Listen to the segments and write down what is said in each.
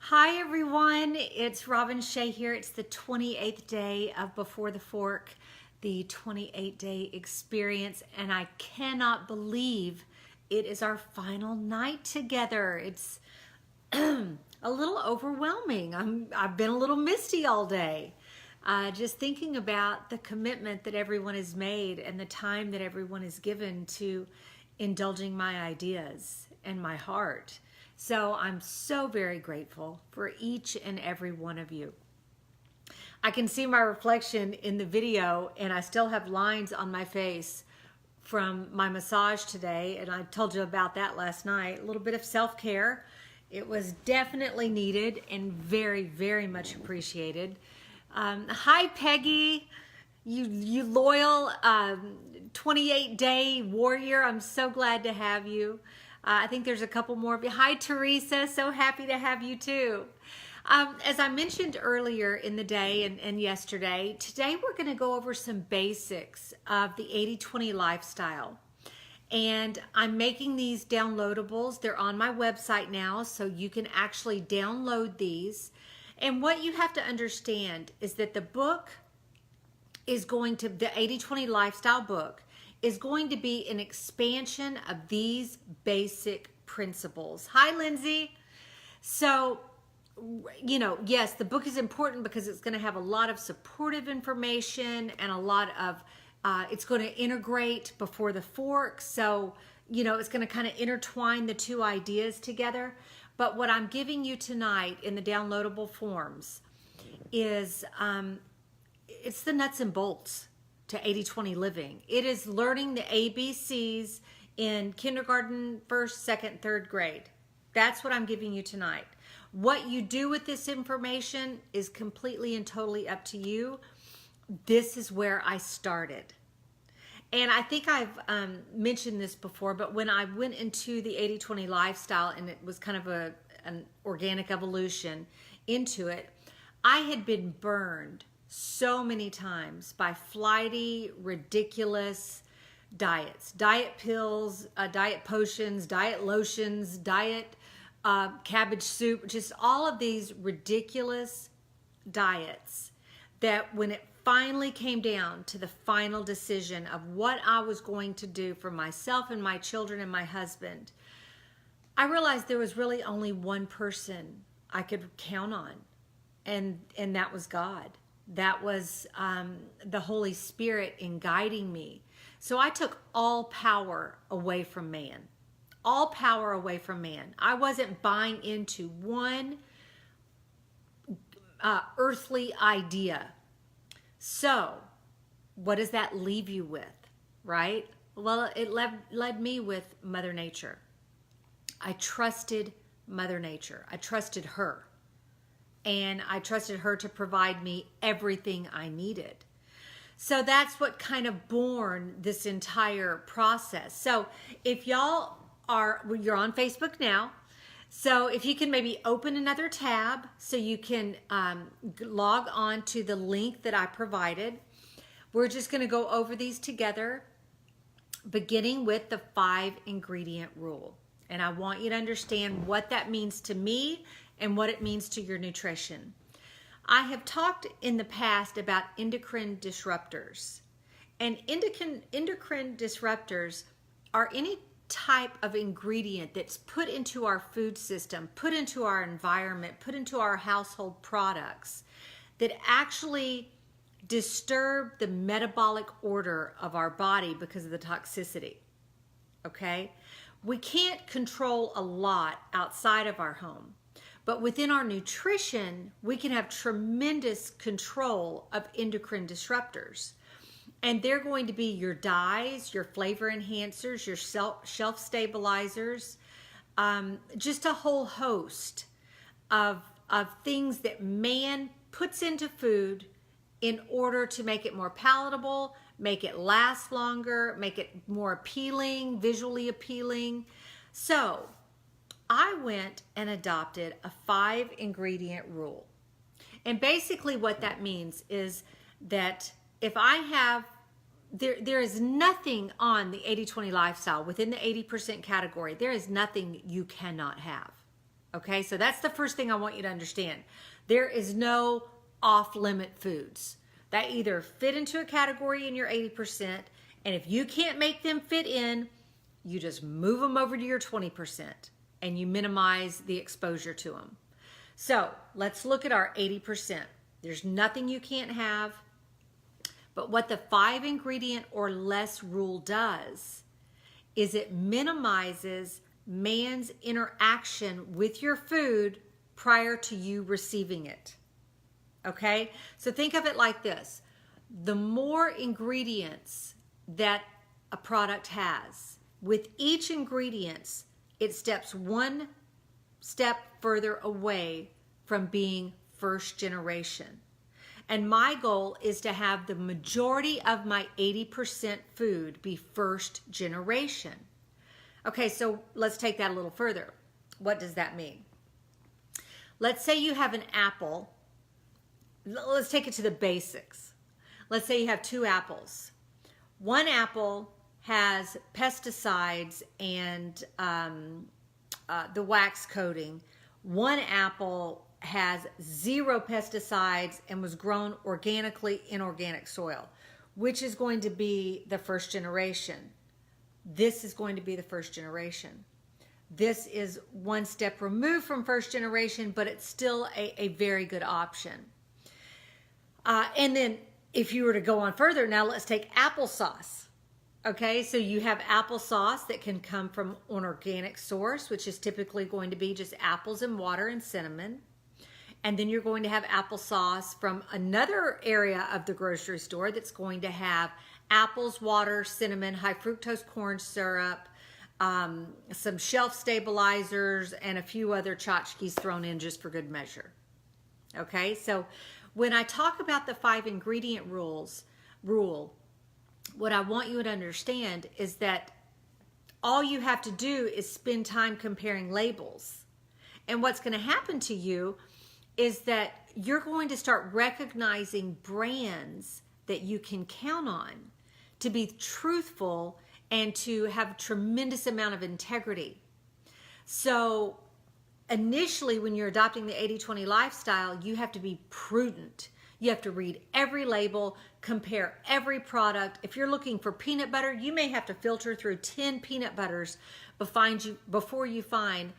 Hi everyone, it's Robin Shea here. It's the 28th day of Before the Fork, the 28-day experience, and I cannot believe it is our final night together. It's a little overwhelming. I've been a little misty all day. Just thinking about the commitment that everyone has made and the time that everyone has given to indulging my ideas and my heart. So I'm so very grateful for each and every one of you. I can see my reflection in the video and I still have lines on my face from my massage today, and I told you about that last night. A little bit of self-care. It was definitely needed and very, very much appreciated. Hi Peggy, you loyal 28-day warrior. I'm so glad to have you. I think there's a couple more of you. Hi, Teresa. So happy to have you too. As I mentioned earlier in the day and yesterday, today we're going to go over some basics of the 80-20 lifestyle. And I'm making these downloadables. They're on my website now, so you can actually download these. And what you have to understand is that the book is going to, the 80-20 lifestyle book, is going to be an expansion of these basic principles. Hi, Lindsay. So, you know, yes, the book is important because it's going to have a lot of supportive information and a lot of, it's going to integrate Before the Fork. So, you know, it's going to kind of intertwine the two ideas together. But what I'm giving you tonight in the downloadable forms is, it's the nuts and bolts to 80-20 living. It is learning the ABCs in kindergarten, first, second, third grade. That's what I'm giving you tonight. What you do with this information is completely and totally up to you. This is where I started. And I think I've mentioned this before, but when I went into the 80-20 lifestyle, and it was kind of an organic evolution into it, I had been burned so many times by flighty, ridiculous diets, diet pills, diet potions, diet lotions, diet cabbage soup, just all of these ridiculous diets that when it finally came down to the final decision of what I was going to do for myself and my children and my husband, I realized there was really only one person I could count on, and that was God. That was the Holy Spirit in guiding me. So I took all power away from man. All power away from man. I wasn't buying into one earthly idea. So what does that leave you with, right? Well, it led me with Mother Nature. I trusted Mother Nature. I trusted her. And I trusted her to provide me everything I needed. So that's what kind of born this entire process. So if y'all you're on Facebook now, so if you can maybe open another tab so you can log on to the link that I provided. We're just going to go over these together, beginning with the 5-ingredient rule. And I want you to understand what that means to me and what it means to your nutrition. I have talked in the past about endocrine disruptors. And endocrine disruptors are any type of ingredient that's put into our food system, put into our environment, put into our household products that actually disturb the metabolic order of our body because of the toxicity. Okay? We can't control a lot outside of our home. But within our nutrition, we can have tremendous control of endocrine disruptors. And they're going to be your dyes, your flavor enhancers, your shelf stabilizers, just a whole host of things that man puts into food in order to make it more palatable, make it last longer, make it more appealing, visually appealing. So I went and adopted a 5-ingredient rule. And basically what that means is that if I have, there is nothing on the 80-20 lifestyle within the 80% category. There is nothing you cannot have. Okay, so that's the first thing I want you to understand. There is no off-limit foods that either fit into a category in your 80%, and if you can't make them fit in, you just move them over to your 20% and you minimize the exposure to them. So let's look at our 80%. There's nothing you can't have, but what the 5 ingredient or less rule does is it minimizes man's interaction with your food prior to you receiving it. Okay? So think of it like this. The more ingredients that a product has, with each ingredient, it steps one step further away from being first generation. And my goal is to have the majority of my 80% food be first generation. Okay, so let's take that a little further. What does that mean? Let's say you have an apple. Let's take it to the basics. Let's say you have 2 apples. One apple has pesticides and the wax coating. One apple has 0 pesticides and was grown organically in organic soil. Which is going to be the first generation? This is going to be the first generation. This is one step removed from first generation, but it's still a very good option. And then if you were to go on further, now let's take applesauce. Okay, so you have applesauce that can come from an organic source, which is typically going to be just apples and water and cinnamon. And then you're going to have applesauce from another area of the grocery store that's going to have apples, water, cinnamon, high fructose corn syrup, some shelf stabilizers, and a few other tchotchkes thrown in just for good measure. Okay, so when I talk about the 5 ingredient rule, what I want you to understand is that all you have to do is spend time comparing labels. And what's going to happen to you is that you're going to start recognizing brands that you can count on to be truthful and to have a tremendous amount of integrity. So initially, when you're adopting the 80-20 lifestyle, you have to be prudent. You have to read every label, compare every product. If you're looking for peanut butter, you may have to filter through 10 peanut butters before you find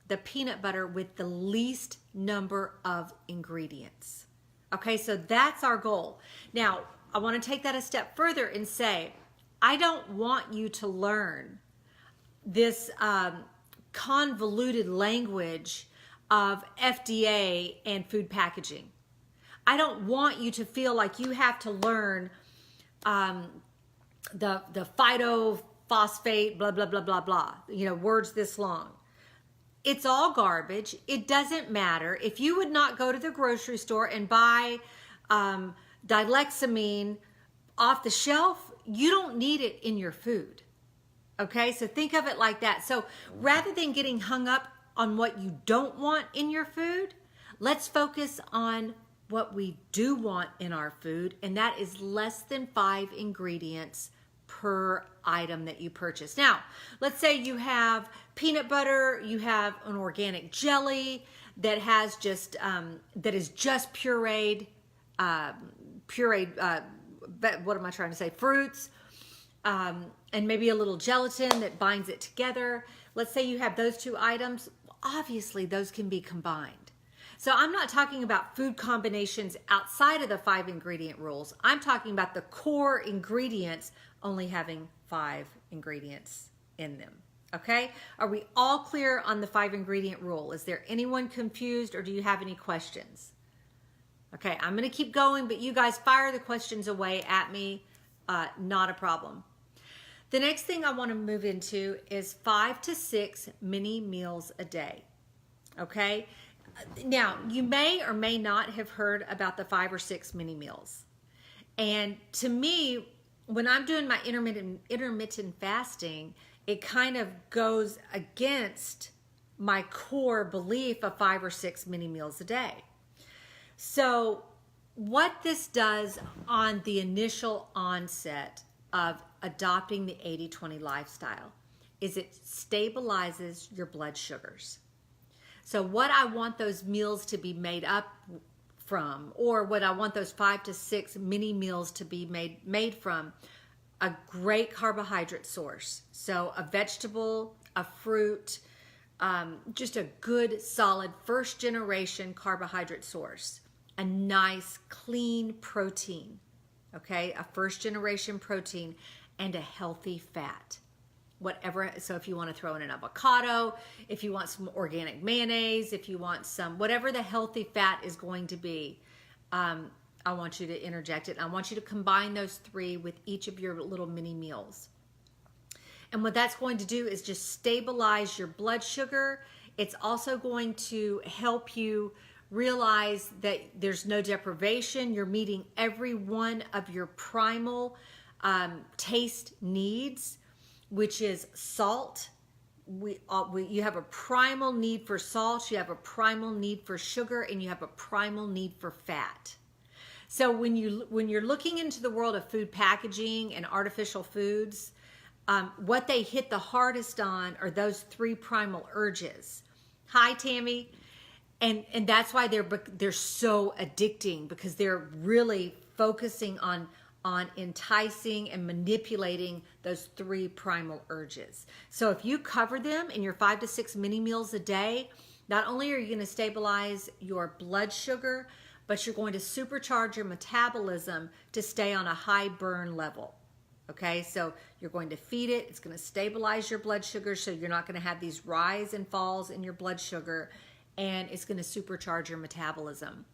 the peanut butter with the least number of ingredients. Okay, so that's our goal. Now, I want to take that a step further and say, I don't want you to learn this convoluted language of FDA and food packaging. I don't want you to feel like you have to learn the phytophosphate, blah, blah, blah, blah, blah, words this long. It's all garbage. It doesn't matter. If you would not go to the grocery store and buy dilexamine off the shelf, you don't need it in your food. Okay, so think of it like that. So rather than getting hung up on what you don't want in your food, let's focus on what we do want in our food, and that is less than 5 ingredients per item that you purchase. Now, let's say you have peanut butter, you have an organic jelly that has just that is just pureed fruits, and maybe a little gelatin that binds it together. Let's say you have those 2 items. Obviously, those can be combined. So I'm not talking about food combinations outside of the 5 ingredient rules. I'm talking about the core ingredients only having 5 ingredients in them. Okay? Are we all clear on the 5 ingredient rule? Is there anyone confused, or do you have any questions? Okay, I'm going to keep going, but you guys fire the questions away at me. Not a problem. The next thing I want to move into is 5 to 6 mini meals a day. Okay? Now, you may or may not have heard about the 5 or 6 mini meals. And to me, when I'm doing my intermittent fasting, it kind of goes against my core belief of 5 or 6 mini meals a day. So what this does on the initial onset of adopting the 80-20 lifestyle is it stabilizes your blood sugars. So what I want those meals to be made up from, or what I want those 5 to 6 mini meals to be made from, a great carbohydrate source. So a vegetable, a fruit, just a good, solid, first generation carbohydrate source. A nice, clean protein, okay? A first generation protein and a healthy fat. Whatever, so if you want to throw in an avocado, if you want some organic mayonnaise, if you want some, whatever the healthy fat is going to be, I want you to interject it. I want you to combine those 3 with each of your little mini meals. And what that's going to do is just stabilize your blood sugar. It's also going to help you realize that there's no deprivation. You're meeting every one of your primal taste needs, which is salt. You have a primal need for salt, you have a primal need for sugar, and you have a primal need for fat. So when you're looking into the world of food packaging and artificial foods, what they hit the hardest on are those 3 primal urges. Hi, Tammy. And that's why they're so addicting, because they're really focusing on enticing and manipulating those 3 primal urges. So if you cover them in your 5 to 6 mini meals a day, not only are you going to stabilize your blood sugar, but you're going to supercharge your metabolism to stay on a high burn level. Okay, so you're going to feed it. It's going to stabilize your blood sugar, so you're not going to have these rise and falls in your blood sugar, and it's going to supercharge your metabolism.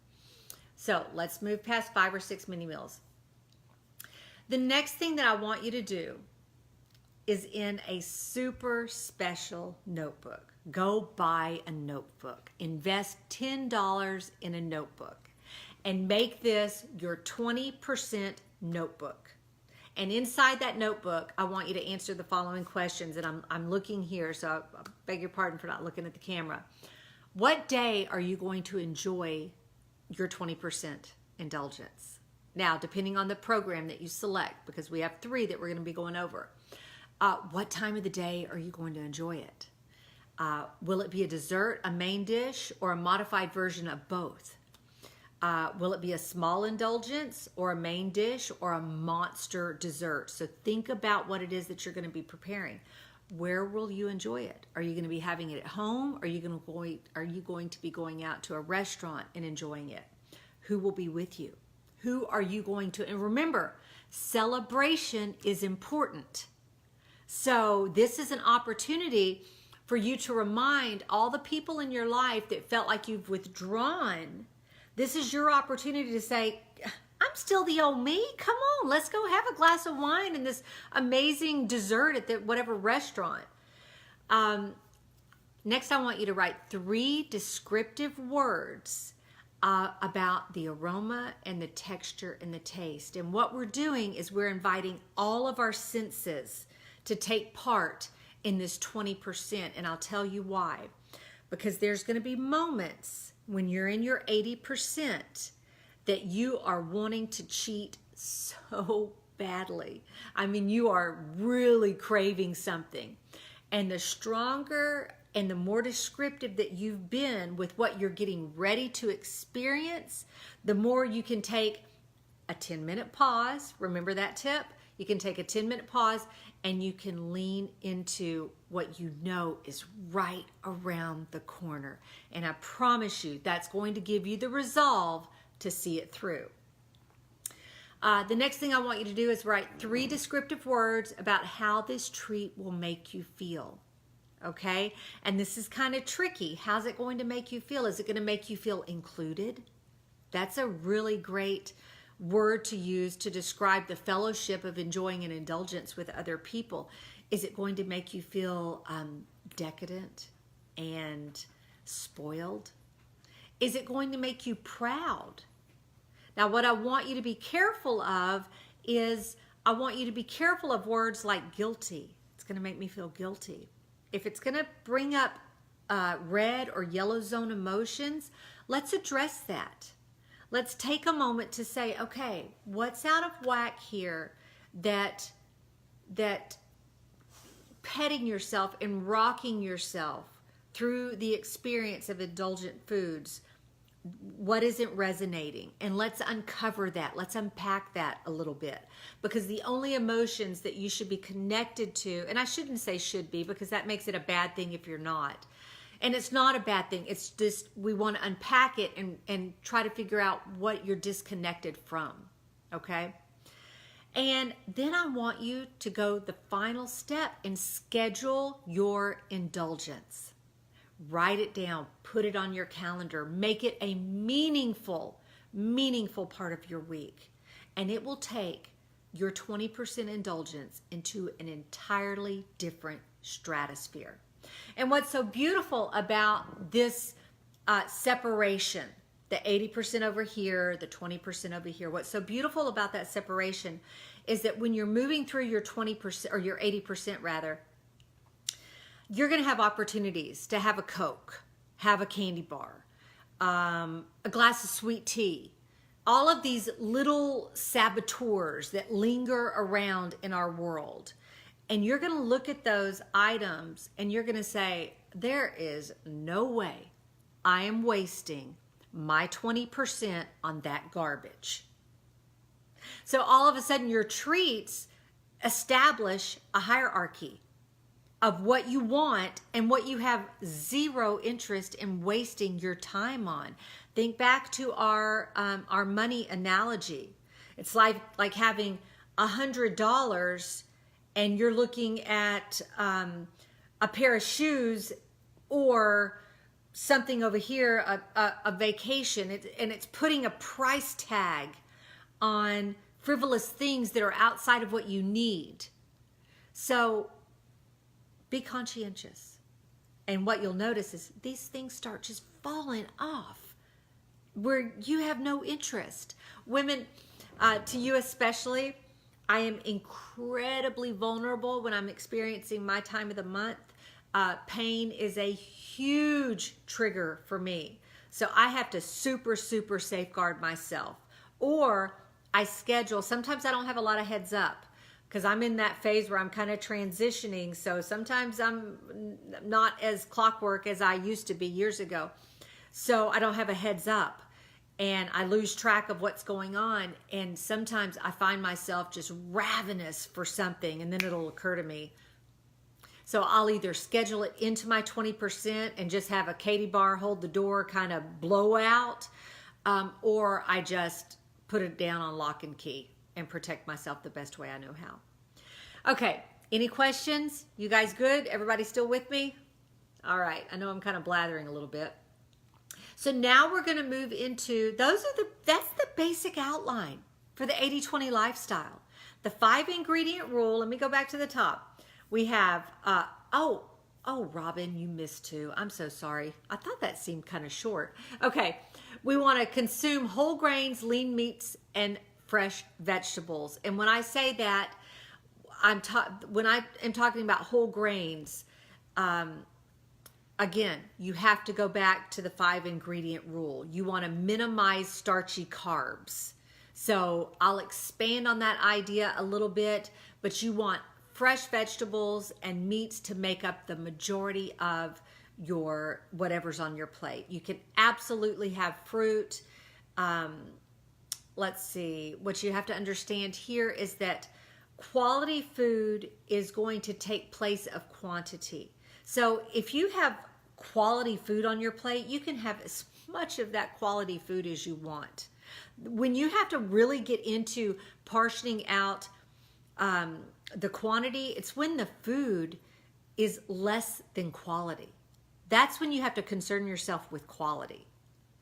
So let's move past 5 or 6 mini meals. The next thing that I want you to do is in a super special notebook. Go buy a notebook. Invest $10 in a notebook and make this your 20% notebook. And inside that notebook, I want you to answer the following questions. And I'm looking here, so I beg your pardon for not looking at the camera. What day are you going to enjoy your 20% indulgence? Now, depending on the program that you select, because we have 3 that we're going to be going over, what time of the day are you going to enjoy it? Will it be a dessert, a main dish, or a modified version of both? Will it be a small indulgence, or a main dish, or a monster dessert? So think about what it is that you're going to be preparing. Where will you enjoy it? Are you going to be having it at home? Are you going to be going out to a restaurant and enjoying it? Who will be with you? Who are you going to? And remember, celebration is important. So this is an opportunity for you to remind all the people in your life that felt like you've withdrawn. This is your opportunity to say, I'm still the old me. Come on, let's go have a glass of wine and this amazing dessert at the whatever restaurant. Next, I want you to write 3 descriptive words about the aroma and the texture and the taste. And what we're doing is we're inviting all of our senses to take part in this 20%. And I'll tell you why. Because there's going to be moments when you're in your 80% that you are wanting to cheat so badly. I mean, you are really craving something. And the stronger and the more descriptive that you've been with what you're getting ready to experience, the more you can take a 10-minute pause. Remember that tip? You can take a 10-minute pause and you can lean into what you know is right around the corner. And I promise you, that's going to give you the resolve to see it through. The next thing I want you to do is write 3 descriptive words about how this treat will make you feel. Okay? And this is kind of tricky. How's it going to make you feel? Is it going to make you feel included? That's a really great word to use to describe the fellowship of enjoying an indulgence with other people. Is it going to make you feel decadent and spoiled? Is it going to make you proud? Now, what I want you to be careful of is I want you to be careful of words like guilty. It's going to make me feel guilty. If it's going to bring up red or yellow zone emotions, let's address that. Let's take a moment to say, okay, what's out of whack here that petting yourself and rocking yourself through the experience of indulgent foods, what isn't resonating, and let's uncover that. Let's unpack that a little bit, because the only emotions that you should be connected to, and I shouldn't say should be, because that makes it a bad thing if you're not, and it's not a bad thing. It's just we want to unpack it and try to figure out what you're disconnected from. Okay, and then I want you to go the final step and schedule your indulgence. Write it down, put it on your calendar, make it a meaningful part of your week. And it will take your 20% indulgence into an entirely different stratosphere. And what's so beautiful about this separation, the 80% over here, the 20% over here, what's so beautiful about that separation is that when you're moving through your 20% or your 80% rather, you're going to have opportunities to have a Coke, have a candy bar, a glass of sweet tea, all of these little saboteurs that linger around in our world. And you're going to look at those items and you're going to say, there is no way I am wasting my 20% on that garbage. So all of a sudden your treats establish a hierarchy of what you want and what you have zero interest in wasting your time on. Think back to our money analogy. It's like having $100 and you're looking at a pair of shoes or something over here, a vacation, and it's putting a price tag on frivolous things that are outside of what you need. So be conscientious. And what you'll notice is these things start just falling off where you have no interest. Women, to you especially, I am incredibly vulnerable when I'm experiencing my time of the month. Pain is a huge trigger for me. So I have to super safeguard myself. Or I schedule, sometimes I don't have a lot of heads up because I'm in that phase where I'm kind of transitioning. So sometimes I'm not as clockwork as I used to be years ago. So I don't have a heads up and I lose track of what's going on. And sometimes I find myself just ravenous for something and then it'll occur to me. So I'll either schedule it into my 20% and just have a Katie bar hold the door kind of blowout, or I just put it down on lock and key and protect myself the best way I know how. Okay, any questions? You guys good? Everybody still with me? All right, I know I'm kind of blathering a little bit. So now we're going to move into, that's the basic outline for the 80-20 lifestyle. The 5-ingredient rule, let me go back to the top. We have, oh, Robin, you missed 2. I'm so sorry. I thought that seemed kind of short. Okay, we want to consume whole grains, lean meats, and fresh vegetables. And when I say that, when I am talking about whole grains, again, you have to go back to the 5-ingredient rule. You want to minimize starchy carbs. So I'll expand on that idea a little bit, but you want fresh vegetables and meats to make up the majority of your whatever's on your plate. You can absolutely have fruit. Let's see, what you have to understand here is that quality food is going to take place of quantity. So if you have quality food on your plate, you can have as much of that quality food as you want. When you have to really get into portioning out the quantity, it's when the food is less than quality. That's when you have to concern yourself with quality,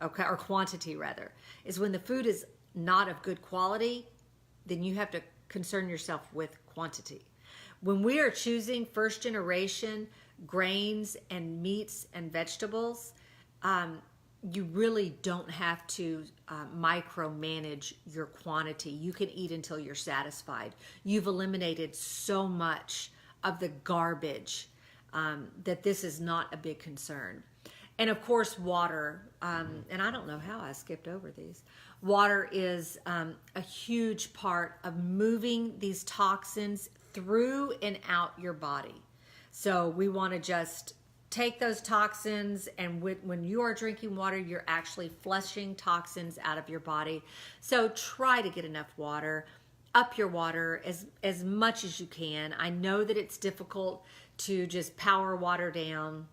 okay, or quantity rather, is when the food is not of good quality, then you have to concern yourself with quantity. When we are choosing first generation grains and meats and vegetables, you really don't have to micromanage your quantity. You can eat until you're satisfied. You've eliminated so much of the garbage that this is not a big concern. And of course, water, and I don't know how I skipped over these. Water is a huge part of moving these toxins through and out your body. So we want to just take those toxins, and when you are drinking water, you're actually flushing toxins out of your body. So try to get enough water, up your water as much as you can. I know that it's difficult to just power water down.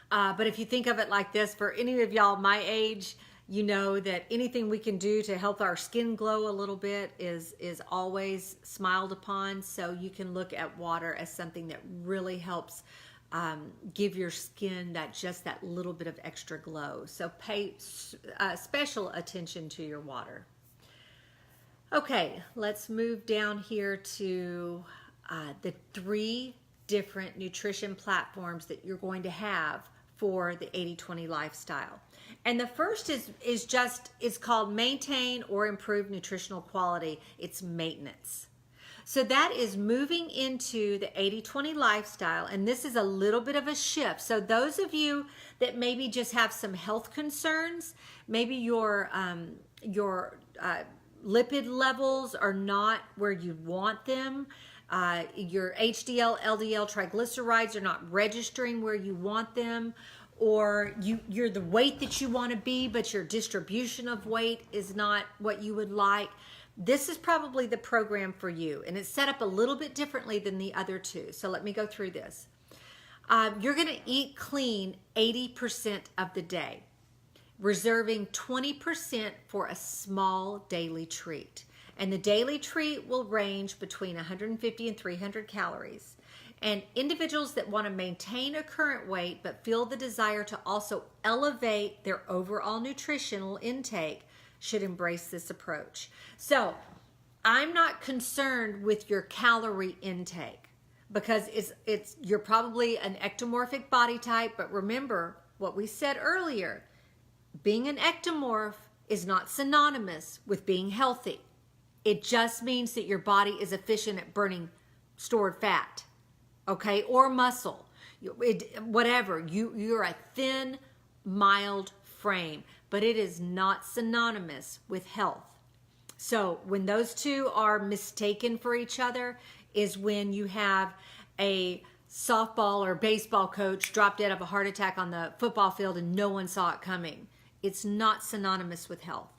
But if you think of it like this, for any of y'all my age, you know that anything we can do to help our skin glow a little bit is always smiled upon. So you can look at water as something that really helps give your skin that little bit of extra glow. So pay special attention to your water. Okay, let's move down here to the 3 different nutrition platforms that you're going to have for the 80-20 lifestyle. And the first is called Maintain or Improve Nutritional Quality. It's maintenance. So that is moving into the 80-20 lifestyle, and this is a little bit of a shift. So those of you that maybe just have some health concerns, maybe your lipid levels are not where you want them, your HDL, LDL, triglycerides are not registering where you want them, or you're the weight that you want to be, but your distribution of weight is not what you would like. This is probably the program for you, and it's set up a little bit differently than the other 2. So let me go through this. You're going to eat clean 80% of the day, reserving 20% for a small daily treat. And the daily treat will range between 150 and 300 calories. And individuals that want to maintain a current weight but feel the desire to also elevate their overall nutritional intake should embrace this approach. So I'm not concerned with your calorie intake because you're probably an ectomorphic body type, but remember what we said earlier, being an ectomorph is not synonymous with being healthy. It just means that your body is efficient at burning stored fat, okay, or muscle, whatever. You're a thin, mild frame, but it is not synonymous with health. So when those 2 are mistaken for each other is when you have a softball or baseball coach drop dead of a heart attack on the football field and no one saw it coming. It's not synonymous with health.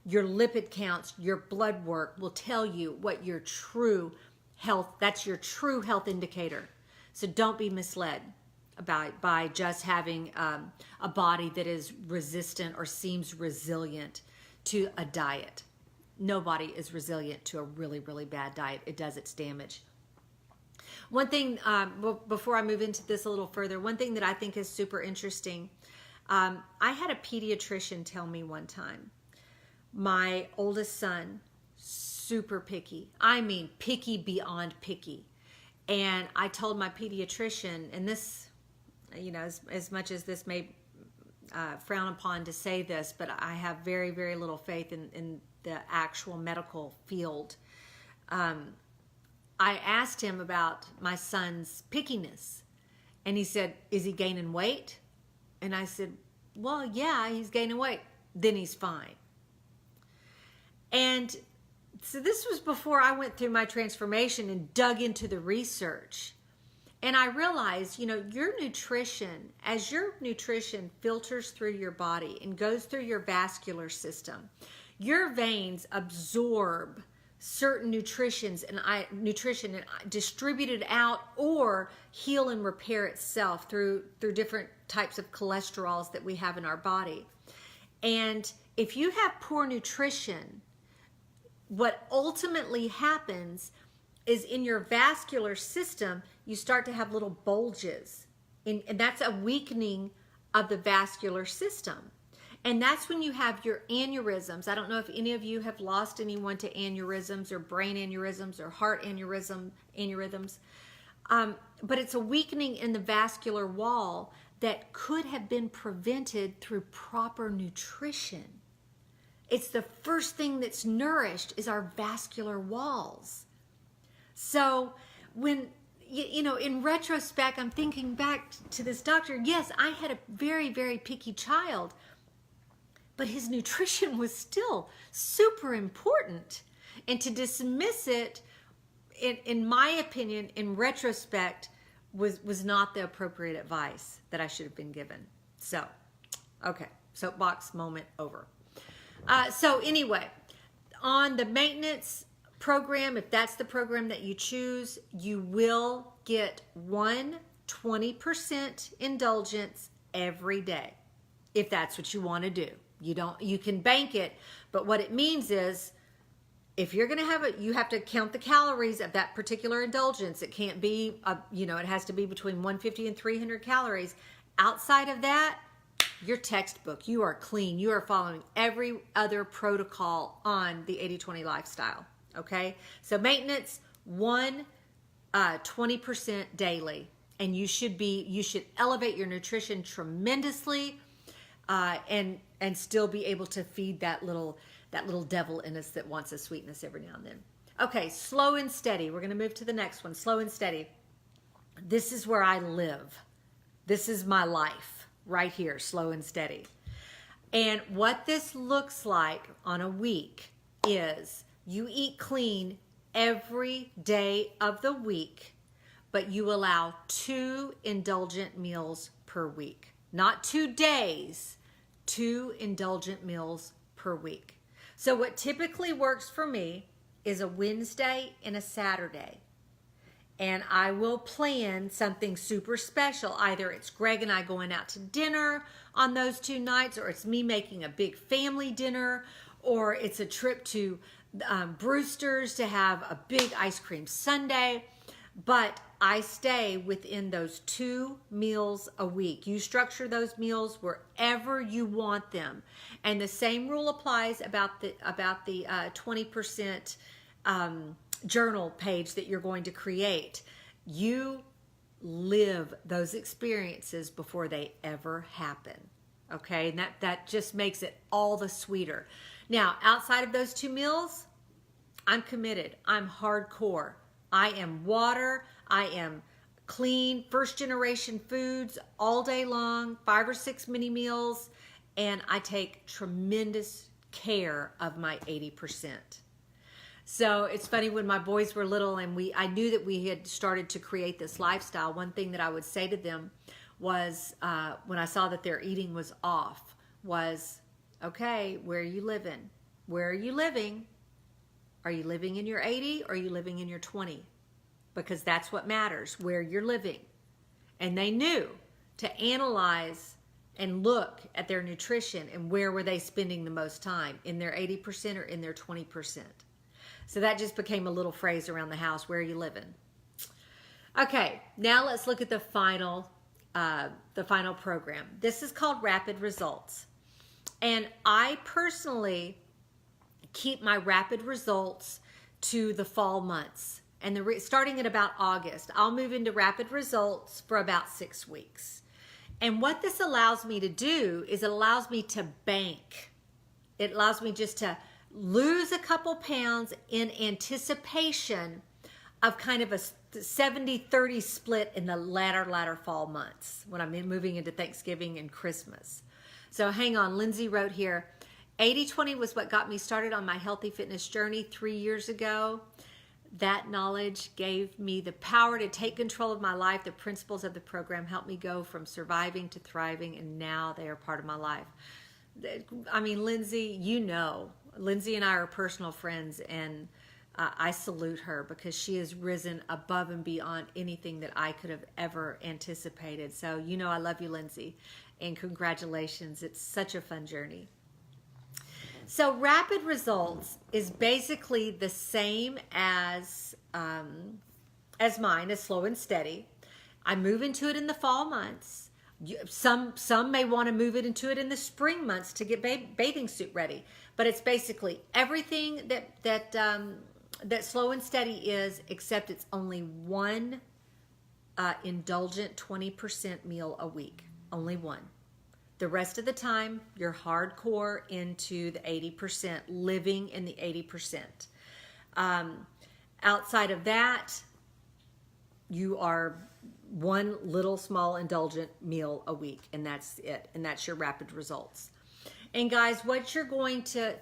Your lipid counts, your blood work will tell you what your true health, that's your true health indicator. So don't be misled by just having a body that is resistant or seems resilient to a diet. Nobody is resilient to a really, really bad diet. It does its damage. One thing, before I move into this a little further, one thing that I think is super interesting, I had a pediatrician tell me one time, my oldest son, super picky. I mean, picky beyond picky. And I told my pediatrician, and this, you know, as much as this may frown upon to say this, but I have very, very little faith in the actual medical field. I asked him about my son's pickiness, and he said, is he gaining weight? And I said, well, yeah, he's gaining weight. Then he's fine. And so this was before I went through my transformation and dug into the research. And I realized, you know, your nutrition, as your nutrition filters through your body and goes through your vascular system, your veins absorb certain nutrition and distribute it out or heal and repair itself through different types of cholesterols that we have in our body. And if you have poor nutrition, what ultimately happens is in your vascular system, you start to have little bulges. And that's a weakening of the vascular system. And that's when you have your aneurysms. I don't know if any of you have lost anyone to aneurysms or brain aneurysms or heart aneurysms. But it's a weakening in the vascular wall that could have been prevented through proper nutrition. It's the first thing that's nourished is our vascular walls. So when, you know, in retrospect, I'm thinking back to this doctor. Yes, I had a very, very picky child, but his nutrition was still super important. And to dismiss it, in my opinion, in retrospect, was not the appropriate advice that I should have been given. So, okay, soapbox moment over. So anyway, on the maintenance program, if that's the program that you choose, you will get 20% indulgence every day, if that's what you want to do. You can bank it, but what it means is, if you're going to have it, you have to count the calories of that particular indulgence. It can't be, it has to be between 150 and 300 calories. Outside of that, your textbook, you are clean. You are following every other protocol on the 80-20 lifestyle. Okay. So maintenance, 20% daily. And you should elevate your nutrition tremendously, and still be able to feed that little devil in us that wants a sweetness every now and then. Okay, slow and steady. We're going to move to the next one. Slow and steady. This is where I live. This is my life right here, slow and steady. And what this looks like on a week is you eat clean every day of the week, but you allow 2 indulgent meals per week. Not 2 days, 2 indulgent meals per week. So what typically works for me is a Wednesday and a Saturday. And I will plan something super special. Either it's Greg and I going out to dinner on those 2 nights, or it's me making a big family dinner, or it's a trip to Brewster's to have a big ice cream sundae. But I stay within those 2 meals a week. You structure those meals wherever you want them. And the same rule applies about the 20% journal page that you're going to create. You live those experiences before they ever happen. Okay, and that just makes it all the sweeter. Now, outside of those 2 meals, I'm committed. I'm hardcore. I am water. I am clean, first generation foods all day long, 5 or 6 mini meals, and I take tremendous care of my 80%. So it's funny, when my boys were little and I knew that we had started to create this lifestyle, one thing that I would say to them was, when I saw that their eating was off, was, okay, where are you living? Where are you living? Are you living in your 80 or are you living in your 20? Because that's what matters, where you're living. And they knew to analyze and look at their nutrition and where were they spending the most time, in their 80% or in their 20%. So that just became a little phrase around the house, where are you living? Okay, now let's look at the final program. This is called Rapid Results. And I personally keep my rapid results to the fall months. And starting at about August, I'll move into rapid results for about 6 weeks. And what this allows me to do is it allows me to bank. It allows me just to lose a couple pounds in anticipation of kind of a 70-30 split in the latter fall months when I'm moving into Thanksgiving and Christmas. So hang on, Lindsay wrote here, 80-20 was what got me started on my healthy fitness journey 3 years ago. That knowledge gave me the power to take control of my life. The principles of the program helped me go from surviving to thriving, and now they are part of my life. I mean, Lindsay, Lindsay and I are personal friends, and I salute her because she has risen above and beyond anything that I could have ever anticipated. So, I love you, Lindsay, and congratulations. It's such a fun journey. So rapid results is basically the same as mine, as slow and steady. I move into it in the fall months. Some may want to move into it in the spring months to get bathing suit ready. But it's basically everything that slow and steady is, except it's only one indulgent 20% meal a week. Only one. The rest of the time, you're hardcore into the 80%, living in the 80%. Outside of that, you are one little small indulgent meal a week, and that's it. And that's your rapid results. And guys, what you're going to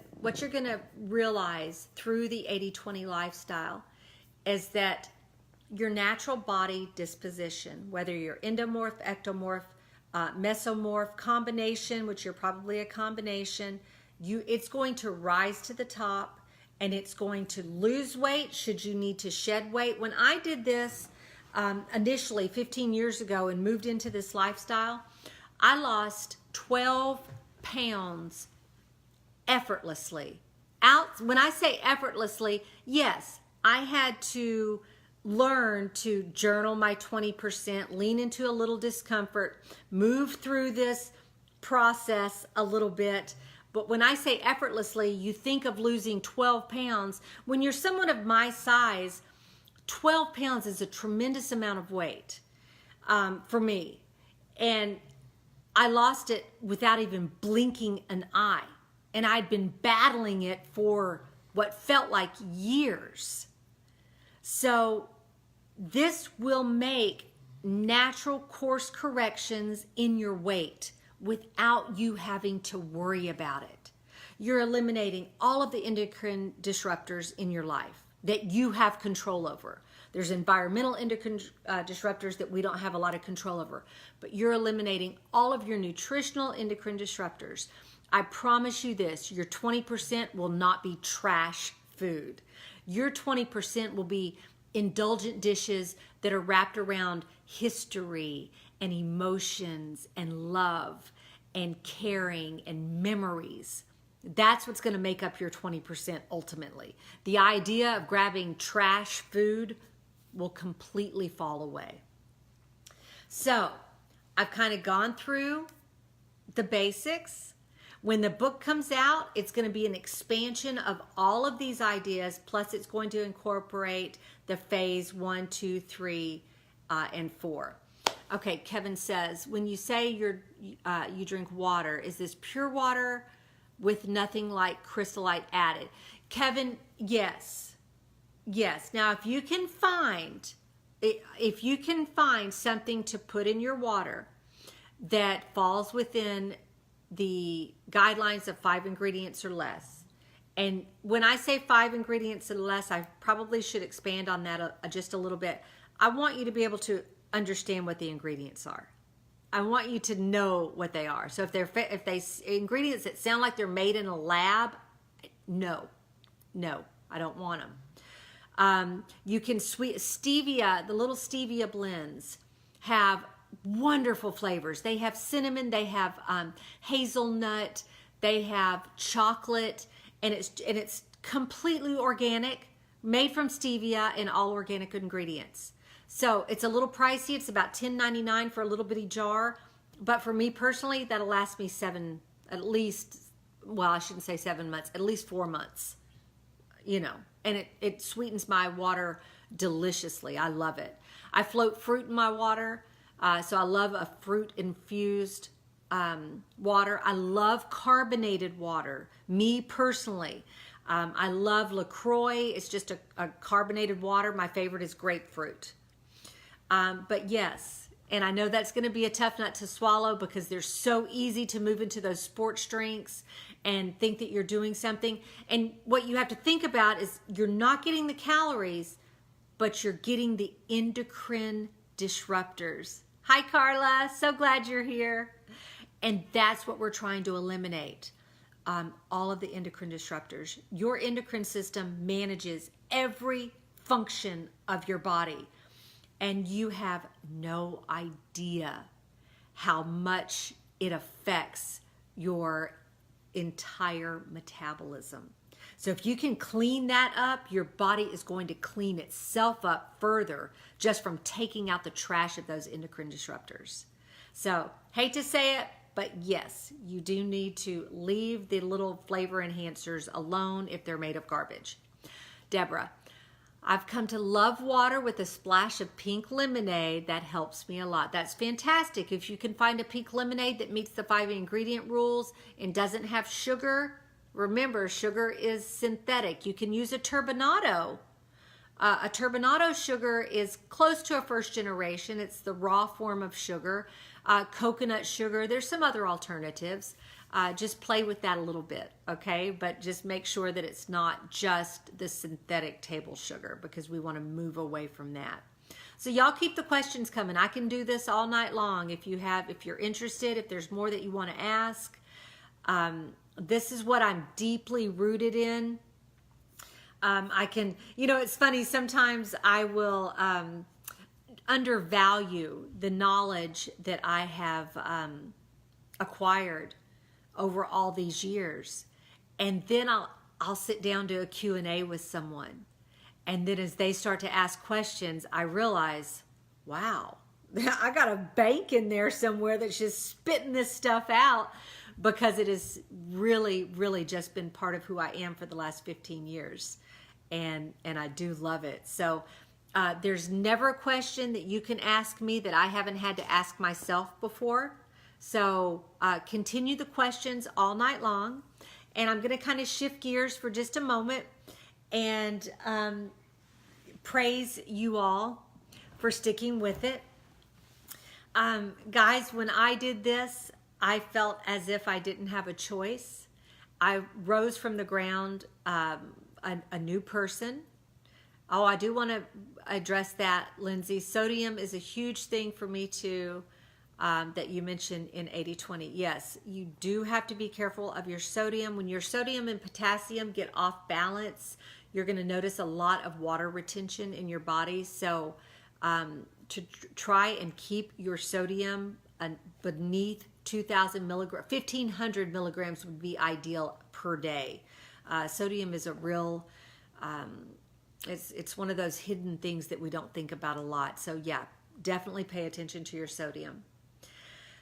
realize through the 80-20 lifestyle is that your natural body disposition, whether you're endomorph, ectomorph, mesomorph, combination, which you're probably a combination, it's going to rise to the top, and it's going to lose weight should you need to shed weight. When I did this initially 15 years ago and moved into this lifestyle, I lost 12 pounds effortlessly. When I say effortlessly, yes, I had to learn to journal my 20%, lean into a little discomfort, move through this process a little bit. But when I say effortlessly, you think of losing 12 pounds. When you're someone of my size, 12 pounds is a tremendous amount of weight for me. And I lost it without even blinking an eye. And I'd been battling it for what felt like years. So this will make natural course corrections in your weight without you having to worry about it. You're eliminating all of the endocrine disruptors in your life that you have control over. There's environmental endocrine disruptors that we don't have a lot of control over, but you're eliminating all of your nutritional endocrine disruptors. I promise you this, your 20% will not be trash food. Your 20% will be indulgent dishes that are wrapped around history and emotions and love and caring and memories. That's what's going to make up your 20% ultimately. The idea of grabbing trash food will completely fall away. So I've kind of gone through the basics. When the book comes out, it's going to be an expansion of all of these ideas, plus it's going to incorporate the phase 1, 2, 3, and 4. Okay, Kevin says, when you say you drink water, is this pure water with nothing like crystallite added? Kevin, yes. Yes. Now, if you can find something to put in your water that falls within the guidelines of 5 ingredients or less. And when I say 5 ingredients or less, I probably should expand on that just a little bit. I want you to be able to understand what the ingredients are. I want you to know what they are. So if they ingredients that sound like they're made in a lab, no, I don't want them. You can stevia, the little stevia blends have wonderful flavors. They have cinnamon, they have hazelnut, they have chocolate, and it's completely organic, made from stevia and all organic ingredients. So it's a little pricey. It's about $10.99 for a little bitty jar. But for me personally, that'll last me at least 7 months, at least 4 months, and it sweetens my water deliciously. I love it. I float fruit in my water. So I love a fruit-infused water. I love carbonated water, me personally. I love LaCroix. It's just a carbonated water. My favorite is grapefruit. But yes, and I know that's going to be a tough nut to swallow because they're so easy to move into those sports drinks and think that you're doing something. And what you have to think about is you're not getting the calories, but you're getting the endocrine disruptors. Hi, Carla. So glad you're here. And that's what we're trying to eliminate. All of the endocrine disruptors. Your endocrine system manages every function of your body. And you have no idea how much it affects your entire metabolism. So if you can clean that up, your body is going to clean itself up further just from taking out the trash of those endocrine disruptors. So, hate to say it, but yes, you do need to leave the little flavor enhancers alone if they're made of garbage. Deborah, I've come to love water with a splash of pink lemonade. That helps me a lot. That's fantastic. If you can find a pink lemonade that meets the 5 ingredient rules and doesn't have sugar, remember, sugar is synthetic. You can use a turbinado. A turbinado sugar is close to a first generation. It's the raw form of sugar. Coconut sugar. There's some other alternatives. Just play with that a little bit, okay? But just make sure that it's not just the synthetic table sugar because we want to move away from that. So y'all keep the questions coming. I can do this all night long if you're interested, if there's more that you want to ask. This is what I'm deeply rooted in. I can, it's funny, sometimes I will undervalue the knowledge that I have acquired over all these years. And then I'll sit down to a Q&A with someone. And then as they start to ask questions, I realize, wow, I got a bank in there somewhere that's just spitting this stuff out, because it has really, really just been part of who I am for the last 15 years. And I do love it. So there's never a question that you can ask me that I haven't had to ask myself before. So continue the questions all night long. And I'm going to kind of shift gears for just a moment and praise you all for sticking with it. Guys, when I did this, I felt as if I didn't have a choice. I rose from the ground a new person. Oh, I do want to address that, Lindsay. Sodium is a huge thing for me too, that you mentioned in 80-20. Yes, you do have to be careful of your sodium. When your sodium and potassium get off balance, you're going to notice a lot of water retention in your body. So to try and keep your sodium beneath 2,000 milligrams, 1,500 milligrams would be ideal per day. Sodium is a real, it's one of those hidden things that we don't think about a lot. So yeah, definitely pay attention to your sodium.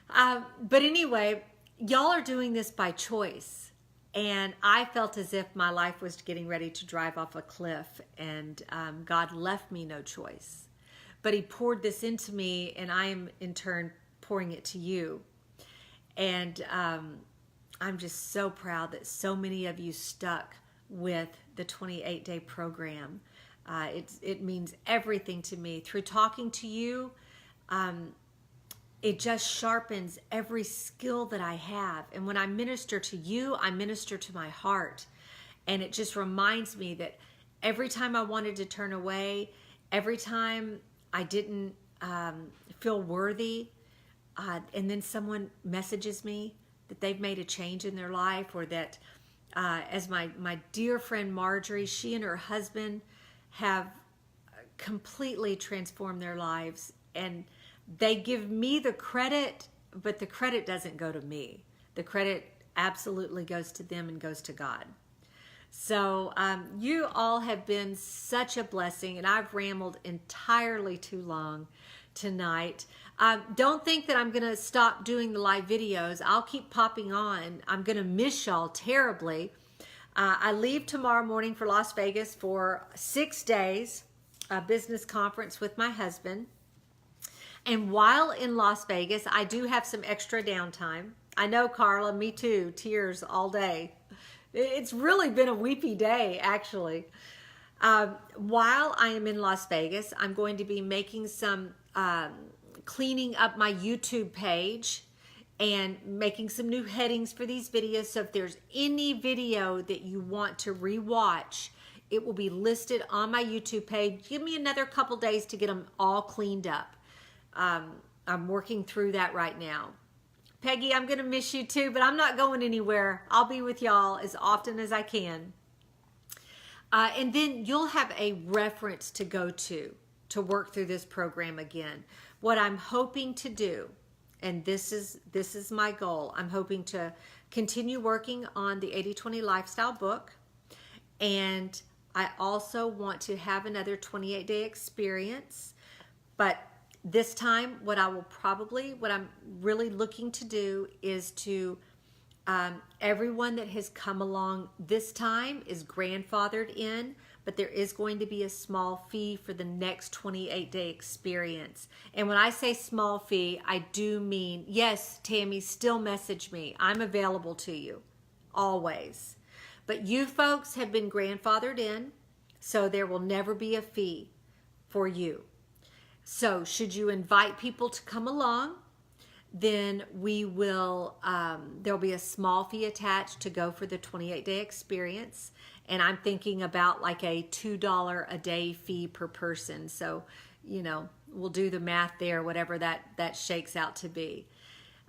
But anyway, y'all are doing this by choice. And I felt as if my life was getting ready to drive off a cliff, and God left me no choice. But he poured this into me, and I am in turn pouring it to you. And I'm just so proud that so many of you stuck with the 28-day program. It means everything to me. Through talking to you, it just sharpens every skill that I have. And when I minister to you, I minister to my heart. And it just reminds me that every time I wanted to turn away, every time I didn't feel worthy, and then someone messages me that they've made a change in their life, or that as my dear friend Marjorie, she and her husband have completely transformed their lives, and they give me the credit, but the credit doesn't go to me. The credit absolutely goes to them and goes to God. So you all have been such a blessing, and I've rambled entirely too long tonight. Don't think that I'm going to stop doing the live videos. I'll keep popping on. I'm going to miss y'all terribly. I leave tomorrow morning for Las Vegas for 6 days, a business conference with my husband. And while in Las Vegas, I do have some extra downtime. I know, Carla, me too, tears all day. It's really been a weepy day, actually. While I am in Las Vegas, I'm going to be making some cleaning up my YouTube page and making some new headings for these videos. So if there's any video that you want to rewatch, it will be listed on my YouTube page. Give me another couple days to get them all cleaned up. I'm working through that right now. Peggy, I'm going to miss you too, but I'm not going anywhere. I'll be with y'all as often as I can. And then you'll have a reference to go to work through this program again. What I'm hoping to do, and this is my goal, I'm hoping to continue working on the 80-20 lifestyle book. And I also want to have another 28-day experience. But this time, what I'm really looking to do is to, everyone that has come along this time is grandfathered in, but there is going to be a small fee for the next 28-day experience. And when I say small fee, I do mean, yes, Tammy, still message me. I'm available to you, always. But you folks have been grandfathered in, so there will never be a fee for you. So should you invite people to come along, then we will, there'll be a small fee attached to go for the 28-day experience. And I'm thinking about like a $2 a day fee per person. So, we'll do the math there, whatever that shakes out to be.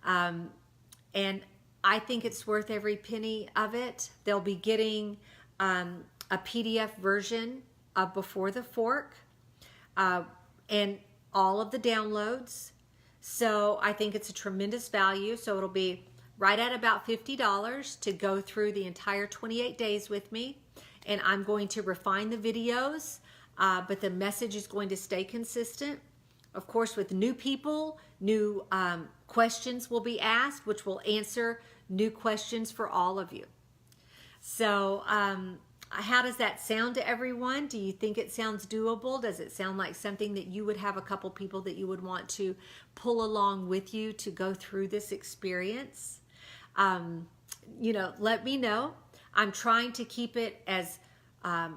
And I think it's worth every penny of it. They'll be getting a PDF version of Before the Fork and all of the downloads. So I think it's a tremendous value. So it'll be right at about $50 to go through the entire 28 days with me. And I'm going to refine the videos, but the message is going to stay consistent. Of course, with new people, new questions will be asked, which will answer new questions for all of you. So how does that sound to everyone? Do you think it sounds doable? Does it sound like something that you would have a couple people that you would want to pull along with you to go through this experience? You know, let me know. I'm trying to keep it as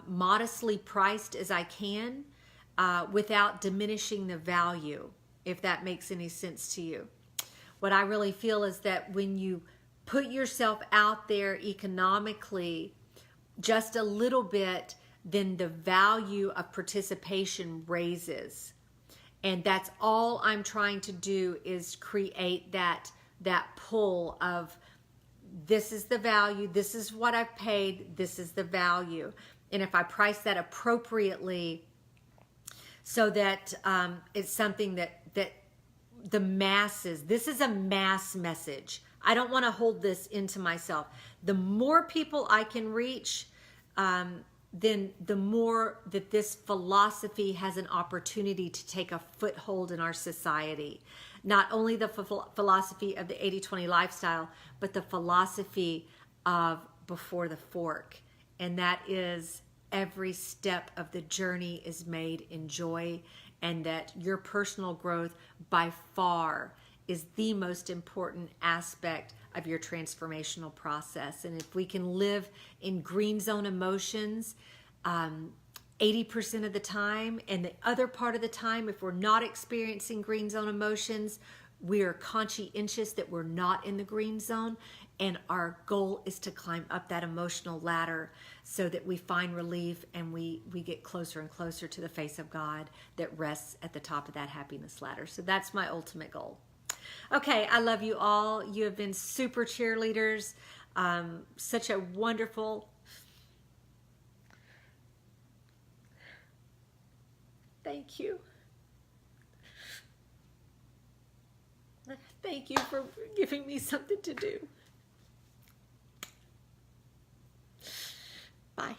modestly priced as I can without diminishing the value, if that makes any sense to you. What I really feel is that when you put yourself out there economically just a little bit, then the value of participation raises. And that's all I'm trying to do, is create that pull of, this is the value, this is what I've paid, this is the value. And if I price that appropriately so that it's something that the masses, this is a mass message. I don't want to hold this into myself. The more people I can reach, then the more that this philosophy has an opportunity to take a foothold in our society. Not only the philosophy of the 80-20 lifestyle, but the philosophy of Before the Fork. And that is, every step of the journey is made in joy, and that your personal growth by far is the most important aspect of your transformational process. And if we can live in green zone emotions 80% of the time, and the other part of the time, if we're not experiencing green zone emotions, we are conscientious that we're not in the green zone, and our goal is to climb up that emotional ladder so that we find relief and we get closer and closer to the face of God that rests at the top of that happiness ladder. So that's my ultimate goal. Okay, I love you all. You have been super cheerleaders. Such a wonderful... Thank you. Thank you for giving me something to do. Bye.